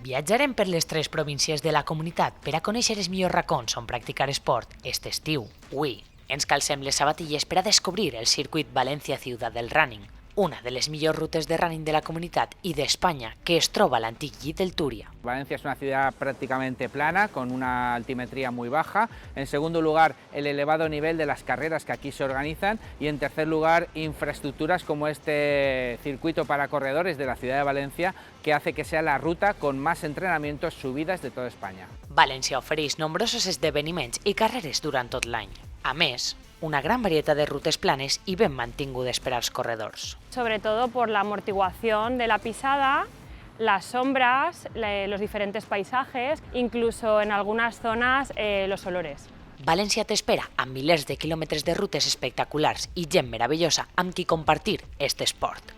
Viatjarem per les 3 províncies de la comunitat per a conèixer els millors racons on practicar esport este estiu. Ui, ens calcem les sabatilles per a descobrir el circuit València Ciutat del Running, una de les millors rutes de running de la comunitat y de España, que es troba a l'antic llit del Túria. Valencia es una ciudad prácticamente plana, con una altimetría muy baja. En segundo lugar, el elevado nivel de las carreras que aquí se organizan. Y en tercer lugar, infraestructuras como este circuito para corredores de la ciudad de Valencia, que hace que sea la ruta con más entrenamientos, subidas de toda España. València ofereix nombrosos esdeveniments i carreres durant tot l'any. A més, una gran varietat de rutes planes y ben mantingudes per als corredors. Sobre todo por la amortiguación de la pisada, las sombras, los diferentes paisajes, incluso en algunas zonas los olores. València t'espera amb milers de quilòmetres de rutes espectaculars i gent meravellosa amb qui compartir este esport.